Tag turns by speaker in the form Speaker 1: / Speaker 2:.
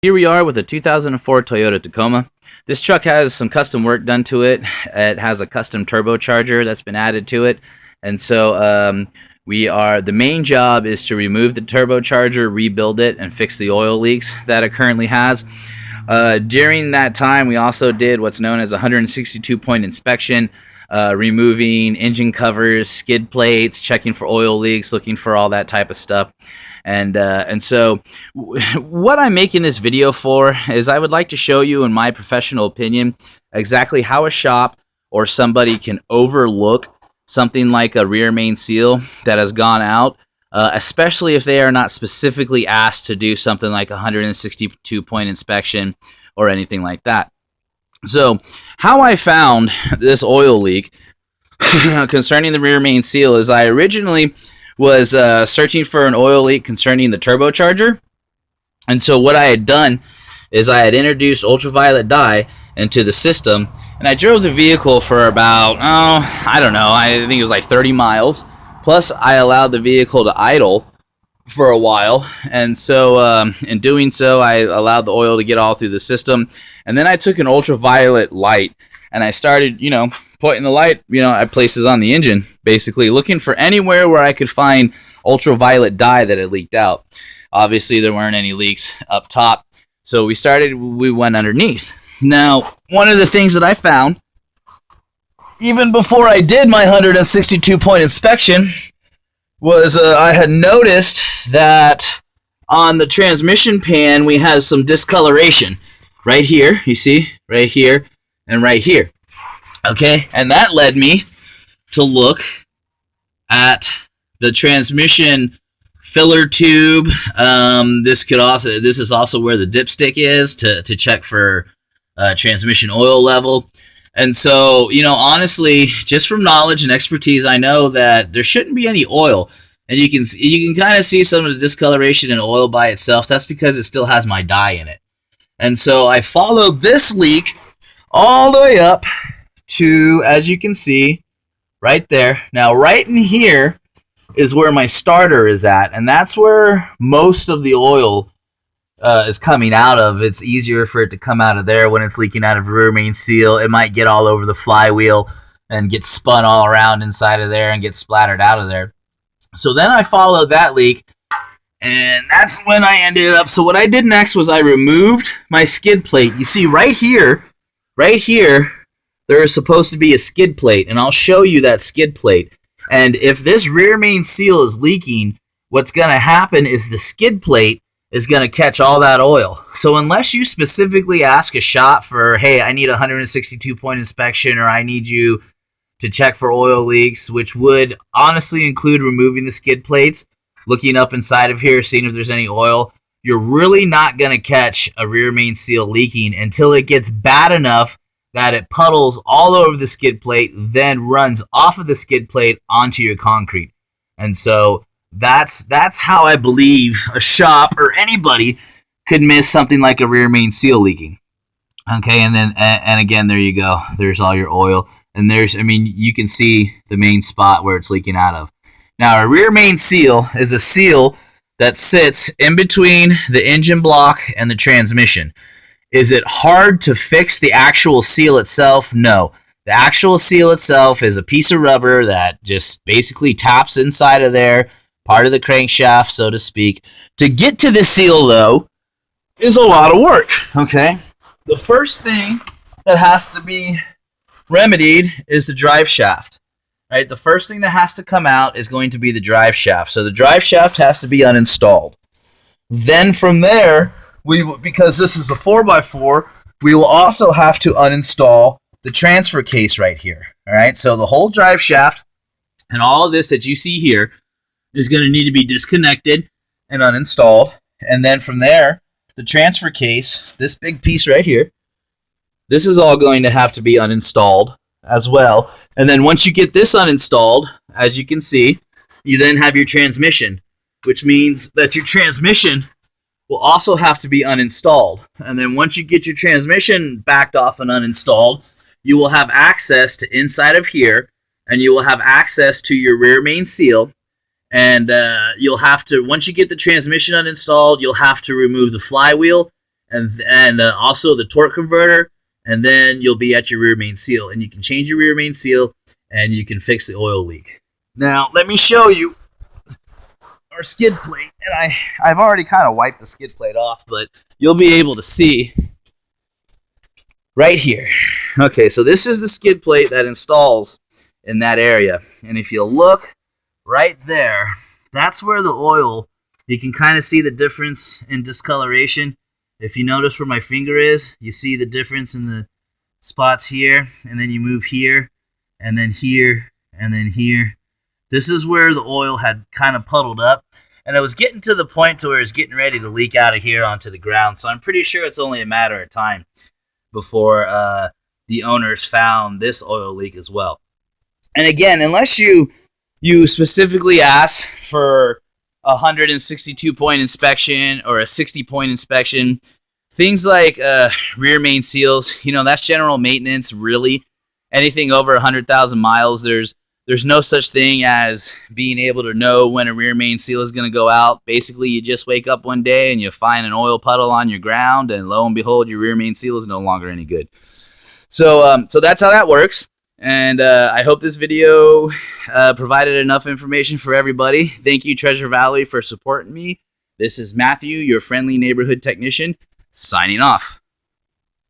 Speaker 1: Here we are with a 2004 Toyota Tacoma. This truck has some custom work done to it. It has a custom turbocharger that's been added to it. And so the main job is to remove the turbocharger, rebuild it, and fix the oil leaks that it currently has. During that time, we also did what's known as a 162-point inspection, removing engine covers, skid plates, checking for oil leaks, looking for all that type of stuff. And so what I'm making this video for is I would like to show you, in my professional opinion, exactly how a shop or somebody can overlook something like a rear main seal that has gone out, especially if they are not specifically asked to do something like a 162-point inspection or anything like that. So how I found this oil leak concerning the rear main seal is I originally was searching for an oil leak concerning the turbocharger. And so what I had done is I had introduced ultraviolet dye into the system, and I drove the vehicle for about, I think it was like 30 miles. Plus, I allowed the vehicle to idle for a while, and so in doing so, I allowed the oil to get all through the system. And then I took an ultraviolet light, and I started, pointing the light, at places on the engine, basically looking for anywhere where I could find ultraviolet dye that had leaked out. Obviously, there weren't any leaks up top, so we went underneath. Now, one of the things that I found, even before I did my 162-point inspection, was I had noticed that on the transmission pan we had some discoloration right here, you see, right here and right here. Okay, and that led me to look at the transmission filler tube. This is also where the dipstick is to check for transmission oil level. And so, honestly, just from knowledge and expertise, I know that there shouldn't be any oil. And you can kind of see some of the discoloration in oil by itself. That's because it still has my dye in it. And so I followed this leak all the way up to, as you can see, right there. Now, right in here is where my starter is at, and that's where most of the oil is coming out of. It's easier for it to come out of there when it's leaking out of rear main seal. It might get all over the flywheel and get spun all around inside of there and get splattered out of there. So then I followed that leak, and that's when I ended up. So what I did next was I removed my skid plate. You see right here, there is supposed to be a skid plate, and I'll show you that skid plate. And if this rear main seal is leaking, what's going to happen is the skid plate is going to catch all that oil. So unless you specifically ask a shop for, hey, I need a 162-point inspection, or I need you to check for oil leaks, which would honestly include removing the skid plates, looking up inside of here, seeing if there's any oil, you're really not going to catch a rear main seal leaking until it gets bad enough that it puddles all over the skid plate, then runs off of the skid plate onto your concrete. And so that's how I believe a shop or anybody could miss something like a rear main seal leaking. Okay, and again, there you go. There's all your oil. And you can see the main spot where it's leaking out of. Now, a rear main seal is a seal that sits in between the engine block and the transmission. Is it hard to fix the actual seal itself? No. The actual seal itself is a piece of rubber that just basically taps inside of there, part of the crankshaft, so to speak. To get to the seal, though, is a lot of work, okay? The first thing that has to be remedied is the drive shaft. Right? The first thing that has to come out is going to be the drive shaft. So the drive shaft has to be uninstalled. Then from there, because this is a 4x4, we will also have to uninstall the transfer case right here. All right, so the whole drive shaft and all of this that you see here is going to need to be disconnected and uninstalled. And then from there, the transfer case, this big piece right here, this is all going to have to be uninstalled as well. And then once you get this uninstalled, as you can see, you then have your transmission, which means that your transmission will also have to be uninstalled. And then once you get your transmission backed off and uninstalled, you will have access to inside of here, and you will have access to your rear main seal. And you'll have to, once you get the transmission uninstalled, you'll have to remove the flywheel and also the torque converter, and then you'll be at your rear main seal, and you can change your rear main seal, and you can fix the oil leak. Now, let me show you our skid plate, and I've already kind of wiped the skid plate off, but you'll be able to see right here. Okay, so this is the skid plate that installs in that area, and if you look right there, that's where the oil, you can kind of see the difference in discoloration. If you notice where my finger is, you see the difference in the spots here, and then you move here, and then here, and then here. This is where the oil had kind of puddled up, and it was getting to the point to where it's getting ready to leak out of here onto the ground. So I'm pretty sure it's only a matter of time before the owners found this oil leak as well. And again, unless you specifically ask for a 162-point inspection or a 60-point inspection, things like rear main seals, that's general maintenance, really. Anything over 100,000 miles, there's no such thing as being able to know when a rear main seal is going to go out. Basically, you just wake up one day and you find an oil puddle on your ground, and lo and behold, your rear main seal is no longer any good. So that's how that works. And I hope this video provided enough information for everybody. Thank you, Treasure Valley, for supporting me. This is Matthew, your friendly neighborhood technician, signing off.